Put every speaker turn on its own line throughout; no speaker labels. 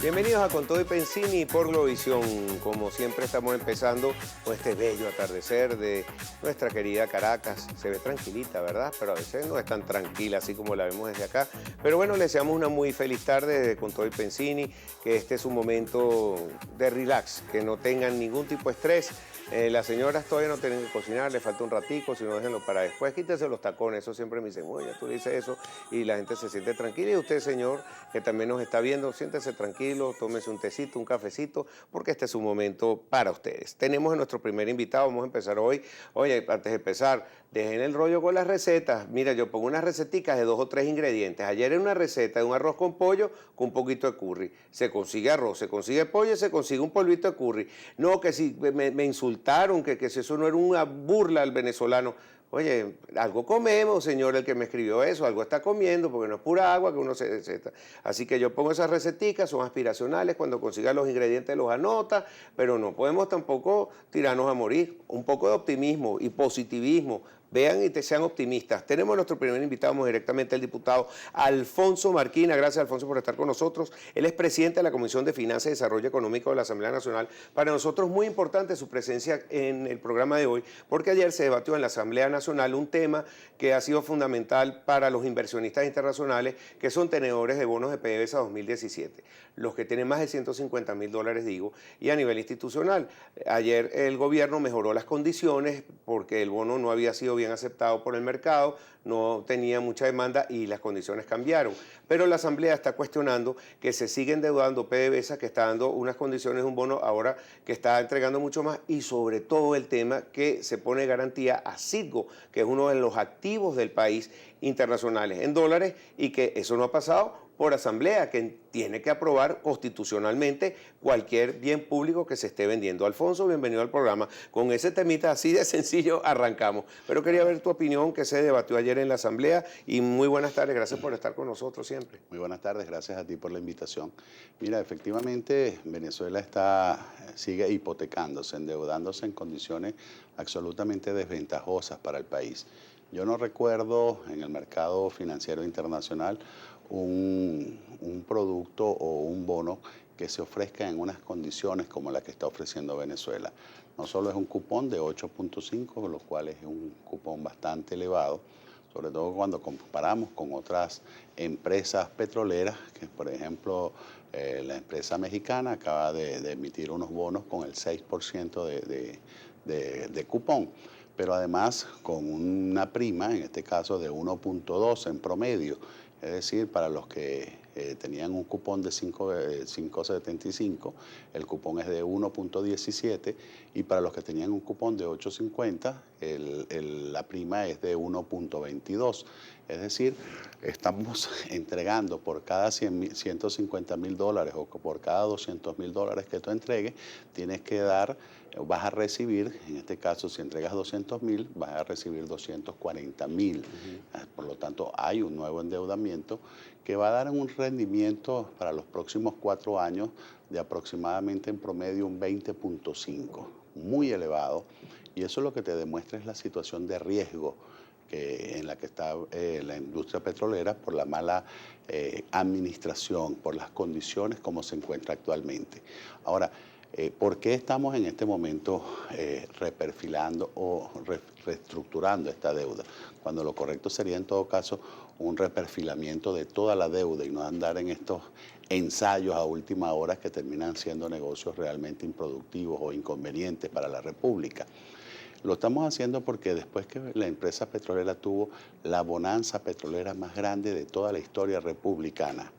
Bienvenidos a Con Todo y Pensini por Globovisión. Como siempre estamos empezando con este bello atardecer de nuestra querida Caracas. Se ve tranquilita, ¿verdad? Pero a veces no es tan tranquila así como la vemos desde acá. Pero bueno, les deseamos una muy feliz tarde de Con Todo y Pensini, que este es un momento de relax, que no tengan ningún tipo de estrés. Las señoras todavía no tienen que cocinar, les falta un ratico, si no déjenlo para después, quítense los tacones, eso siempre me dicen, oye, tú dices eso y la gente se siente tranquila. Y usted, señor, que también nos está viendo, siéntese tranquilo, tómese un tecito, un cafecito, porque este es un momento para ustedes. Tenemos a nuestro primer invitado, vamos a empezar hoy. Oye, antes de empezar, dejen el rollo con las recetas. Mira, yo pongo unas receticas de 2 o 3 ingredientes. Ayer en una receta de un arroz con pollo con un poquito de curry. Se consigue arroz, se consigue pollo, se consigue un polvito de curry. No, que si me insultaron, que si eso no era una burla al venezolano. Oye, algo comemos, señor, el que me escribió eso, algo está comiendo, porque no es pura agua que uno se receta. Así que yo pongo esas receticas, son aspiracionales, cuando consiga los ingredientes los anota, pero no podemos tampoco tirarnos a morir. Un poco de optimismo y positivismo. Vean y sean optimistas. Tenemos a nuestro primer invitado, vamos directamente al diputado Alfonso Marquina. Gracias, Alfonso, por estar con nosotros. Él es presidente de la Comisión de Finanzas y Desarrollo Económico de la Asamblea Nacional. Para nosotros muy importante su presencia en el programa de hoy, porque ayer se debatió en la Asamblea Nacional un tema que ha sido fundamental para los inversionistas internacionales, que son tenedores de bonos de PDVSA 2017. Los que tienen más de $150.000, digo, y a nivel institucional. Ayer el gobierno mejoró las condiciones porque el bono no había sido bien aceptado por el mercado, no tenía mucha demanda y las condiciones cambiaron. Pero la Asamblea está cuestionando que se sigue endeudando PDVSA, que está dando unas condiciones, un bono ahora que está entregando mucho más, y sobre todo el tema que se pone garantía a Citgo, que es uno de los activos del país internacionales en dólares, y que eso no ha pasado por Asamblea, que tiene que aprobar constitucionalmente cualquier bien público que se esté vendiendo. Alfonso, bienvenido al programa. Con ese temita así de sencillo arrancamos. Pero quería ver tu opinión, que se debatió ayer en la Asamblea, y muy buenas tardes, gracias por estar con nosotros siempre.
Muy buenas tardes, gracias a ti por la invitación. Mira, efectivamente Venezuela sigue hipotecándose, endeudándose en condiciones absolutamente desventajosas para el país. Yo no recuerdo en el mercado financiero internacional un producto o un bono que se ofrezca en unas condiciones como la que está ofreciendo Venezuela. No solo es un cupón de 8.5, lo cual es un cupón bastante elevado, sobre todo cuando comparamos con otras empresas petroleras, que por ejemplo la empresa mexicana acaba de emitir unos bonos con el 6% de cupón, pero además con una prima, en este caso de 1.2 en promedio, es decir, para los que tenían un cupón de 5.75, el cupón es de 1.17, y para los que tenían un cupón de 8.50, la prima es de 1.22. Es decir, estamos entregando por cada $150.000 o por cada $200.000 que tú entregues, tienes que dar, vas a recibir, en este caso si entregas 200.000, vas a recibir 240.000. Por lo tanto, hay un nuevo endeudamiento que va a dar un rendimiento para los próximos 4 años de aproximadamente en promedio un 20.5, muy elevado, y eso lo que te demuestra es la situación de riesgo en la que está la industria petrolera por la mala administración, por las condiciones como se encuentra actualmente. Ahora, ¿por qué estamos en este momento reperfilando o reestructurando esta deuda? Cuando lo correcto sería en todo caso un reperfilamiento de toda la deuda y no andar en estos ensayos a última hora que terminan siendo negocios realmente improductivos o inconvenientes para la República. Lo estamos haciendo porque después que la empresa petrolera tuvo la bonanza petrolera más grande de toda la historia republicana,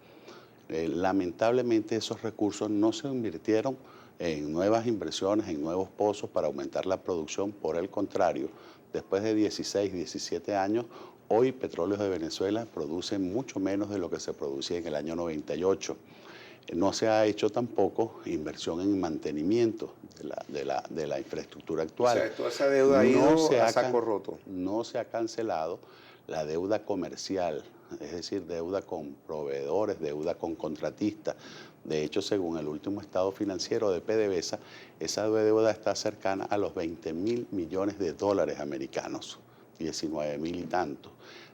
lamentablemente esos recursos no se invirtieron en nuevas inversiones, en nuevos pozos para aumentar la producción. Por el contrario, después de 16, 17 años, hoy Petróleos de Venezuela produce mucho menos de lo que se producía en el año 98. No se ha hecho tampoco inversión en mantenimiento de la infraestructura actual.
O sea, toda esa deuda ha ido a saco roto.
No se ha cancelado la deuda comercial, es decir, deuda con proveedores, deuda con contratistas. De hecho, según el último estado financiero de PDVSA, esa deuda está cercana a los $20.000 millones americanos, 19.000 y tantos.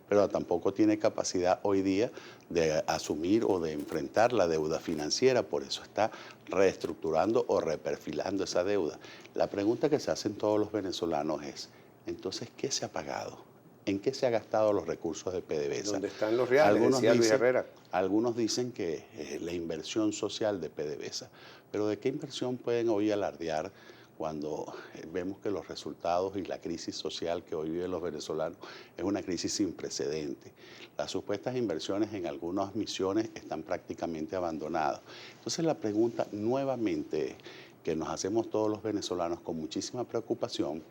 pero tampoco tiene capacidad hoy día de asumir o de enfrentar la deuda financiera, por eso está reestructurando o reperfilando esa deuda. La pregunta que se hacen todos los venezolanos es, entonces, ¿qué se ha pagado? ¿En qué se han gastado los recursos de PDVSA?
¿Dónde están los reales?
Algunos
Decía Luis
dicen,
Herrera.
algunos dicen que la inversión social de PDVSA, pero ¿de qué inversión pueden hoy alardear cuando vemos que los resultados y la crisis social que hoy viven los venezolanos es una crisis sin precedentes? Las supuestas inversiones en algunas misiones están prácticamente abandonadas. Entonces la pregunta nuevamente que nos hacemos todos los venezolanos con muchísima preocupación,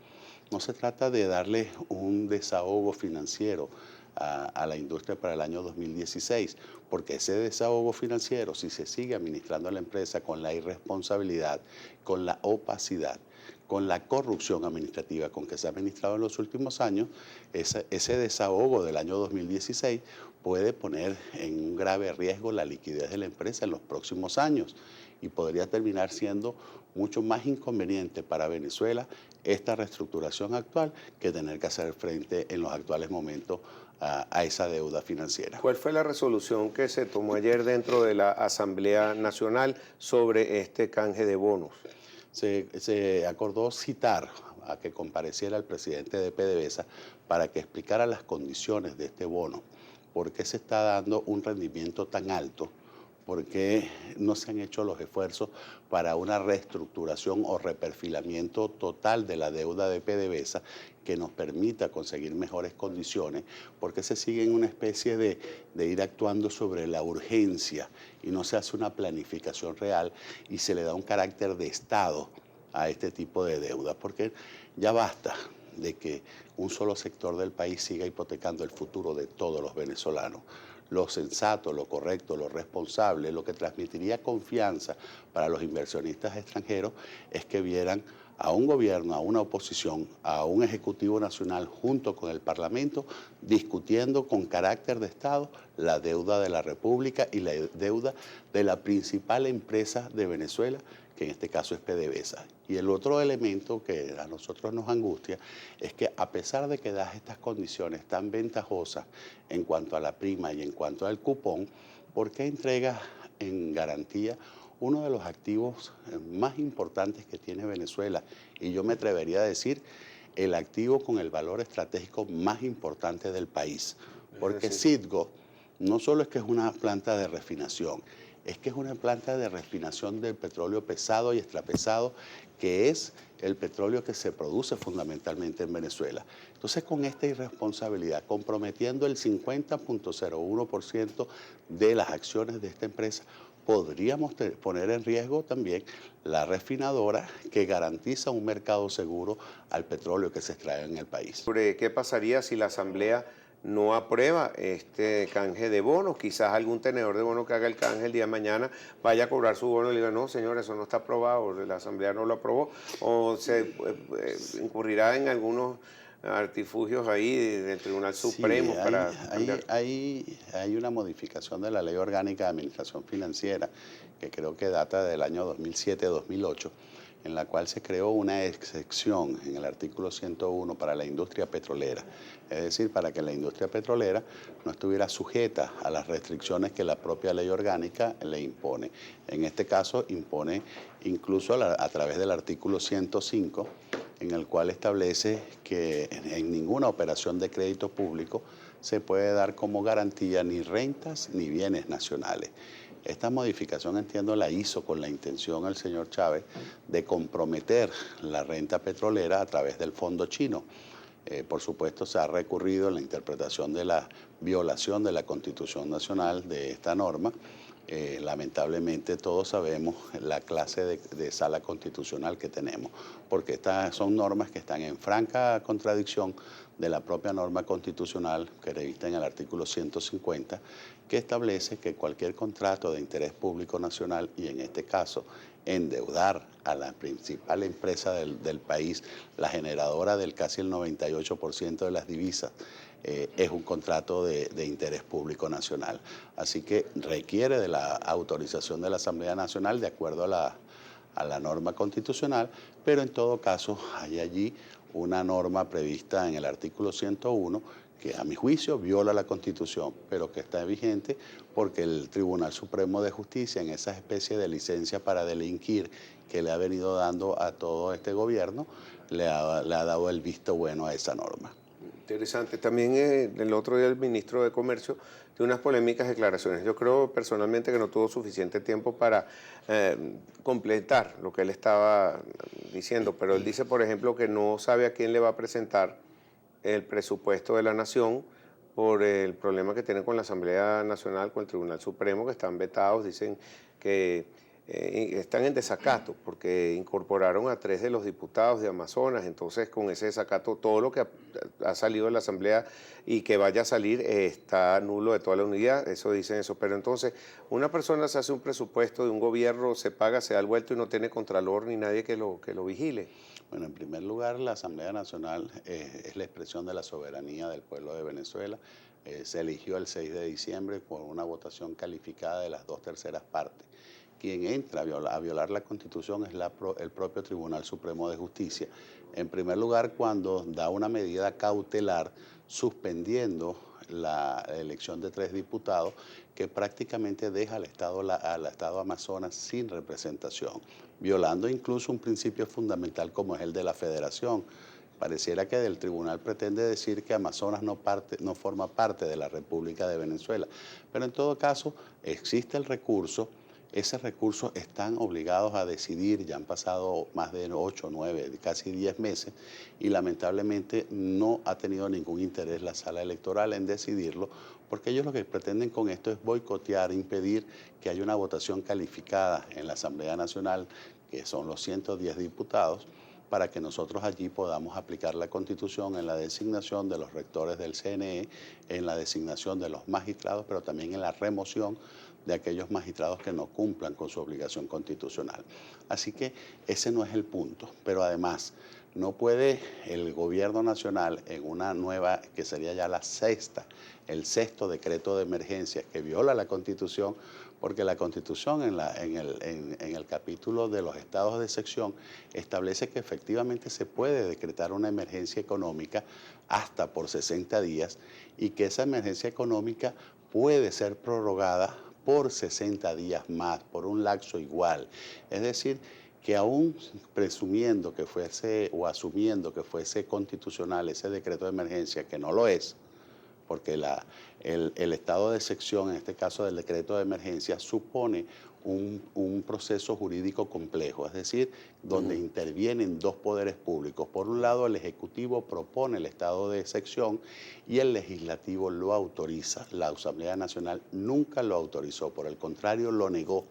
no se trata de darle un desahogo financiero a la industria para el año 2016, porque ese desahogo financiero, si se sigue administrando la empresa con la irresponsabilidad, con la opacidad, con la corrupción administrativa con que se ha administrado en los últimos años, ese desahogo del año 2016 puede poner en un grave riesgo la liquidez de la empresa en los próximos años y podría terminar siendo mucho más inconveniente para Venezuela esta reestructuración actual que tener que hacer frente en los actuales momentos a esa deuda financiera.
¿Cuál fue la resolución que se tomó ayer dentro de la Asamblea Nacional sobre este canje de bonos?
Se acordó citar a que compareciera el presidente de PDVSA para que explicara las condiciones de este bono, por qué se está dando un rendimiento tan alto, por qué no se han hecho los esfuerzos para una reestructuración o reperfilamiento total de la deuda de PDVSA que nos permita conseguir mejores condiciones, porque se sigue en una especie de ir actuando sobre la urgencia y no se hace una planificación real y se le da un carácter de Estado a este tipo de deuda, porque ya basta de que un solo sector del país siga hipotecando el futuro de todos los venezolanos. Lo sensato, lo correcto, lo responsable, lo que transmitiría confianza para los inversionistas extranjeros es que vieran a un gobierno, a una oposición, a un Ejecutivo Nacional junto con el Parlamento discutiendo con carácter de Estado la deuda de la República y la deuda de la principal empresa de Venezuela, que en este caso es PDVSA. Y el otro elemento que a nosotros nos angustia es que a pesar de que das estas condiciones tan ventajosas en cuanto a la prima y en cuanto al cupón, ¿por qué entregas en garantía uno de los activos más importantes que tiene Venezuela? Y yo me atrevería a decir el activo con el valor estratégico más importante del país. Porque Citgo no solo es que es una planta de refinación, es que es una planta de refinación del petróleo pesado y extrapesado, que es el petróleo que se produce fundamentalmente en Venezuela. Entonces, con esta irresponsabilidad, comprometiendo el 50.01% de las acciones de esta empresa, podríamos poner en riesgo también la refinadora que garantiza un mercado seguro al petróleo que se extrae en el país.
Sobre qué pasaría si la Asamblea no aprueba este canje de bonos. Quizás algún tenedor de bonos que haga el canje el día de mañana vaya a cobrar su bono y le diga, no, señor, eso no está aprobado, la Asamblea no lo aprobó, o se incurrirá en algunos artifugios ahí del Tribunal Supremo para cambiar.
Hay una modificación de la Ley Orgánica de Administración Financiera que creo que data del año 2007-2008, en la cual se creó una excepción en el artículo 101 para la industria petrolera, es decir, para que la industria petrolera no estuviera sujeta a las restricciones que la propia ley orgánica le impone. En este caso impone incluso a través del artículo 105, en el cual establece que en ninguna operación de crédito público se puede dar como garantía ni rentas ni bienes nacionales. Esta modificación, entiendo, la hizo con la intención el señor Chávez de comprometer la renta petrolera a través del fondo chino. Por supuesto, se ha recurrido en la interpretación de la violación de la Constitución Nacional de esta norma. Lamentablemente todos sabemos la clase de sala constitucional que tenemos, porque estas son normas que están en franca contradicción de la propia norma constitucional que revista en el artículo 150, que establece que cualquier contrato de interés público nacional, y en este caso endeudar a la principal empresa del país, la generadora del casi el 98% de las divisas, es un contrato de interés público nacional. Así que requiere de la autorización de la Asamblea Nacional de acuerdo a la norma constitucional, pero en todo caso hay allí una norma prevista en el artículo 101 que a mi juicio viola la Constitución, pero que está vigente porque el Tribunal Supremo de Justicia, en esa especie de licencia para delinquir que le ha venido dando a todo este gobierno, le ha dado el visto bueno a esa norma.
Interesante. También el otro día el ministro de Comercio dio unas polémicas declaraciones. Yo creo personalmente que no tuvo suficiente tiempo para completar lo que él estaba diciendo, pero él dice, por ejemplo, que no sabe a quién le va a presentar el presupuesto de la Nación por el problema que tienen con la Asamblea Nacional, con el Tribunal Supremo, que están vetados, dicen que están en desacato porque incorporaron a 3 de los diputados de Amazonas, entonces con ese desacato todo lo que ha salido de la Asamblea y que vaya a salir está nulo de toda la unidad, eso dicen eso, pero entonces una persona se hace un presupuesto de un gobierno, se paga, se da el vuelto y no tiene contralor ni nadie que lo vigile.
Bueno, en primer lugar, la Asamblea Nacional es la expresión de la soberanía del pueblo de Venezuela. Se eligió el 6 de diciembre por una votación calificada de las 2/3 partes. Quien entra a violar la Constitución es el propio Tribunal Supremo de Justicia. En primer lugar, cuando da una medida cautelar suspendiendo la elección de 3 diputados que prácticamente deja al Estado Amazonas sin representación, violando incluso un principio fundamental como es el de la federación. Pareciera que del tribunal pretende decir que Amazonas no forma parte de la República de Venezuela, pero en todo caso existe el recurso. Ese recurso están obligados a decidir, ya han pasado más de 8, 9, casi 10 meses y lamentablemente no ha tenido ningún interés la sala electoral en decidirlo, porque ellos lo que pretenden con esto es boicotear, impedir que haya una votación calificada en la Asamblea Nacional, que son los 110 diputados, para que nosotros allí podamos aplicar la Constitución en la designación de los rectores del CNE, en la designación de los magistrados, pero también en la remoción de aquellos magistrados que no cumplan con su obligación constitucional. Así que ese no es el punto, pero además no puede el gobierno nacional en una nueva, que sería ya el sexto decreto de emergencia que viola la Constitución, porque la Constitución en el capítulo de los estados de excepción establece que efectivamente se puede decretar una emergencia económica hasta por 60 días y que esa emergencia económica puede ser prorrogada por 60 días más, por un lapso igual. Es decir, que aún presumiendo que fuese o asumiendo que fuese constitucional ese decreto de emergencia, que no lo es, porque el estado de excepción, en este caso del decreto de emergencia, supone un proceso jurídico complejo, es decir, donde intervienen 2 poderes públicos. Por un lado, el Ejecutivo propone el estado de excepción y el Legislativo lo autoriza. La Asamblea Nacional nunca lo autorizó, por el contrario, lo negó.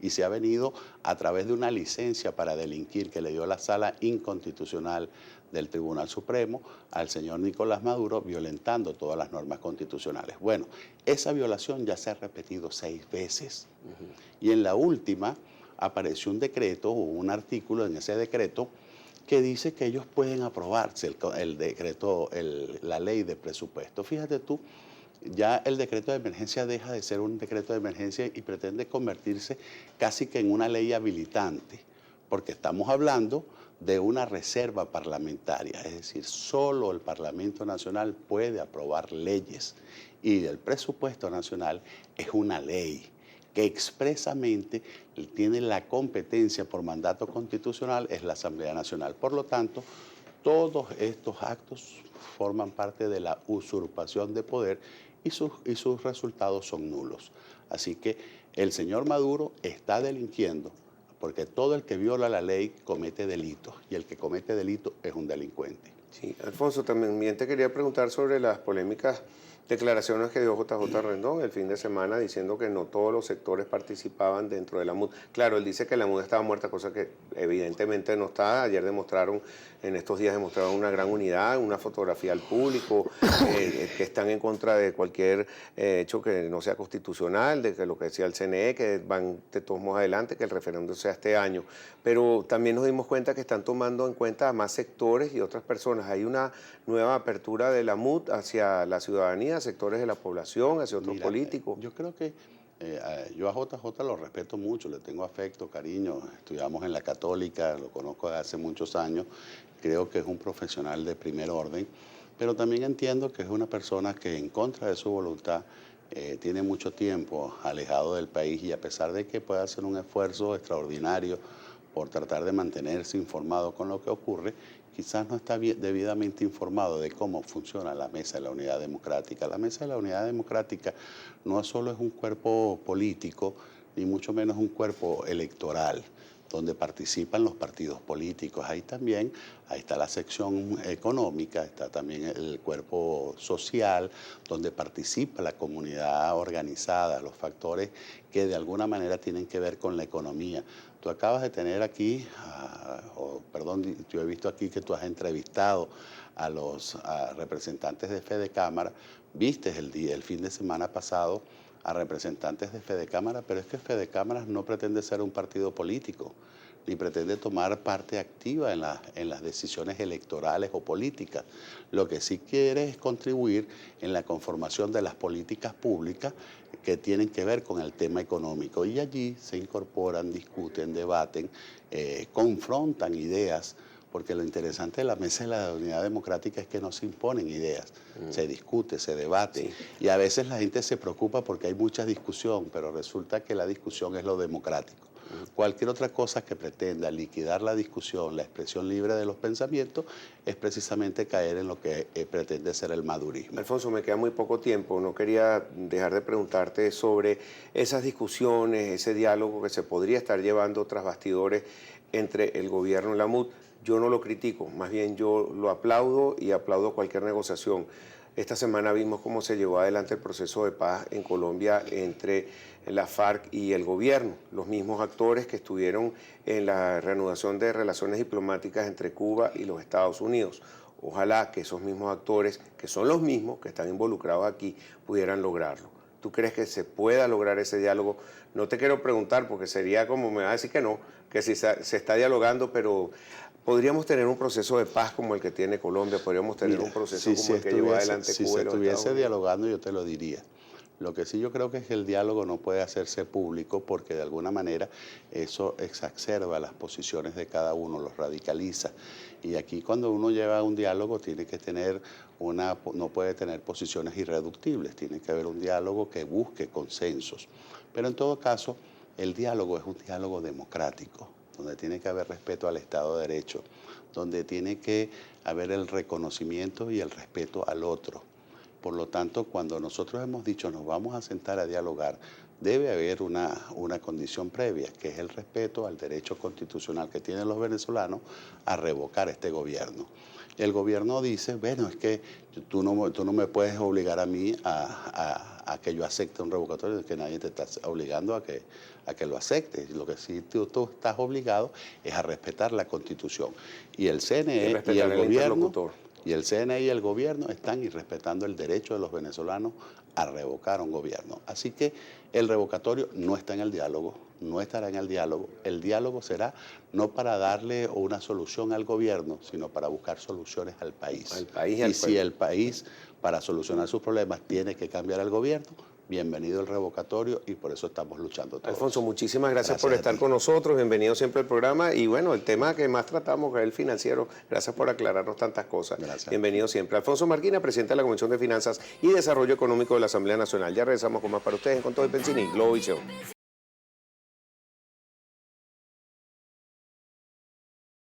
Y se ha venido a través de una licencia para delinquir que le dio la sala inconstitucional del Tribunal Supremo al señor Nicolás Maduro, violentando todas las normas constitucionales. Bueno, esa violación ya se ha repetido 6 veces. Y en la última apareció un decreto o un artículo en ese decreto que dice que ellos pueden aprobarse la ley de presupuesto. Fíjate tú, ya el decreto de emergencia deja de ser un decreto de emergencia y pretende convertirse casi que en una ley habilitante, porque estamos hablando de una reserva parlamentaria, es decir, solo el Parlamento Nacional puede aprobar leyes y el presupuesto nacional es una ley que expresamente tiene la competencia por mandato constitucional, es la Asamblea Nacional. Por lo tanto, todos estos actos forman parte de la usurpación de poder y sus resultados son nulos. Así que el señor Maduro está delinquiendo, porque todo el que viola la ley comete delitos y el que comete delitos es un delincuente.
Sí, Alfonso, también te quería preguntar sobre las polémicas declaraciones que dio JJ Rendón el fin de semana diciendo que no todos los sectores participaban dentro de la MUD. Claro, él dice que la MUD estaba muerta, cosa que evidentemente no está. Ayer en estos días demostraron una gran unidad, una fotografía al público, que están en contra de cualquier hecho que no sea constitucional, de que lo que decía el CNE, que van de todos modos adelante, que el referéndum sea este año. Pero también nos dimos cuenta que están tomando en cuenta a más sectores y otras personas. Hay una nueva apertura de la MUD hacia la ciudadanía, sectores de la población, hacia otros políticos.
Yo creo que yo a JJ lo respeto mucho, le tengo afecto, cariño. Estudiamos en la Católica, lo conozco desde hace muchos años. Creo que es un profesional de primer orden, pero también entiendo que es una persona que en contra de su voluntad tiene mucho tiempo alejado del país y a pesar de que pueda hacer un esfuerzo extraordinario por tratar de mantenerse informado con lo que ocurre, quizás no está debidamente informado de cómo funciona la Mesa de la Unidad Democrática. La Mesa de la Unidad Democrática no solo es un cuerpo político, ni mucho menos un cuerpo electoral, donde participan los partidos políticos. Ahí está la sección económica, está también el cuerpo social, donde participa la comunidad organizada, los factores que de alguna manera tienen que ver con la economía. Tú acabas de tener aquí, yo he visto aquí que tú has entrevistado a los representantes de Fedecámara, viste el fin de semana pasado a representantes de Fedecámara, pero es que Fedecámara no pretende ser un partido político, ni pretende tomar parte activa en las decisiones electorales o políticas. Lo que sí quiere es contribuir en la conformación de las políticas públicas que tienen que ver con el tema económico. Y allí se incorporan, discuten, debaten, confrontan ideas, porque lo interesante de la Mesa de la Unidad Democrática es que no se imponen ideas, se discute, se debate, sí. Y a veces la gente se preocupa porque hay mucha discusión, pero resulta que la discusión es lo democrático. Cualquier otra cosa que pretenda liquidar la discusión, la expresión libre de los pensamientos, es precisamente caer en lo que pretende ser el madurismo.
Alfonso, me queda muy poco tiempo. No quería dejar de preguntarte sobre esas discusiones, ese diálogo que se podría estar llevando tras bastidores entre el gobierno y la MUD. Yo no lo critico, más bien yo lo aplaudo y aplaudo cualquier negociación. Esta semana vimos cómo se llevó adelante el proceso de paz en Colombia entre la FARC y el gobierno, los mismos actores que estuvieron en la reanudación de relaciones diplomáticas entre Cuba y los Estados Unidos. Ojalá que esos mismos actores, que son los mismos que están involucrados aquí, pudieran lograrlo. ¿Tú crees que se pueda lograr ese diálogo? No te quiero preguntar porque sería como me va a decir que no, que si se está dialogando, pero podríamos tener un proceso de paz como el que tiene Colombia, podríamos tener un proceso como el que llevó adelante Cuba.
Si se estuviese dialogando, yo te lo diría. Lo que sí yo creo que es que el diálogo no puede hacerse público porque de alguna manera eso exacerba las posiciones de cada uno, los radicaliza. Y aquí cuando uno lleva un diálogo tiene que tener no puede tener posiciones irreductibles, tiene que haber un diálogo que busque consensos. Pero en todo caso, el diálogo es un diálogo democrático, donde tiene que haber respeto al Estado de Derecho, donde tiene que haber el reconocimiento y el respeto al otro. Por lo tanto, cuando nosotros hemos dicho nos vamos a sentar a dialogar, debe haber una condición previa, que es el respeto al derecho constitucional que tienen los venezolanos a revocar este gobierno. El gobierno dice, bueno, es que tú no me puedes obligar a mí a que yo acepte un revocatorio, que nadie te está obligando a que lo aceptes. Lo que sí tú estás obligado es a respetar la Constitución. Y el CNE y el gobierno... Y el CNE y el gobierno están irrespetando el derecho de los venezolanos a revocar un gobierno. Así que el revocatorio no está en el diálogo, no estará en el diálogo. El diálogo será no para darle una solución al gobierno, sino para buscar soluciones al país. Y si el país, para solucionar sus problemas, tiene que cambiar al gobierno, bienvenido el revocatorio y por eso estamos luchando todos.
Alfonso, muchísimas gracias por estar con nosotros, bienvenido siempre al programa y bueno, el tema que más tratamos que es el financiero, gracias por aclararnos tantas cosas. Gracias. Bienvenido siempre. Alfonso Marquina, presidente de la Comisión de Finanzas y Desarrollo Económico de la Asamblea Nacional. Ya regresamos con más para ustedes en Con Todo y Pensini, Globovisión.